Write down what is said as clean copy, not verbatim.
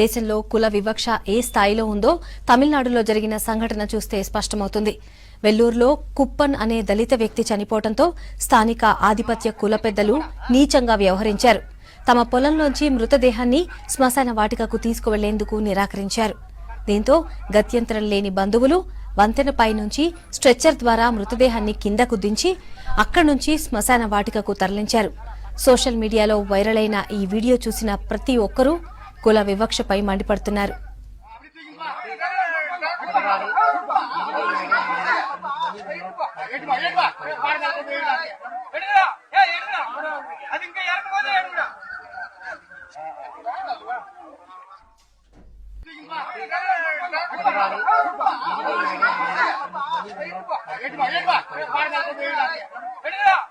దేశంలో కుల వివక్ష ఏ స్థాయిలో ఉందో తమిళనాడులో జరిగిన సంఘటన చూస్తే స్పష్టమవుతుంది. వెల్లూరులో కుప్పన్ అనే దళిత వ్యక్తి చనిపోవడంతో స్థానిక ఆధిపత్య కుల పెద్దలు నీచంగా వ్యవహరించారు. తమ పొలంలోంచి మృతదేహాన్ని శ్మశాన వాటికకు తీసుకువెళ్లేందుకు నిరాకరించారు. దీంతో గత్యంతరం లేని బంధువులు వంతెనపై నుంచి స్ట్రెచ్చర్ ద్వారా మృతదేహాన్ని కిందకు దించి అక్కడి నుంచి శ్మశాన వాటికకు తరలించారు. సోషల్ మీడియాలో వైరల్ అయిన ఈ వీడియో చూసిన ప్రతి ఒక్కరూ కుల వివక్షపై మండిపడుతున్నారు. ఎటు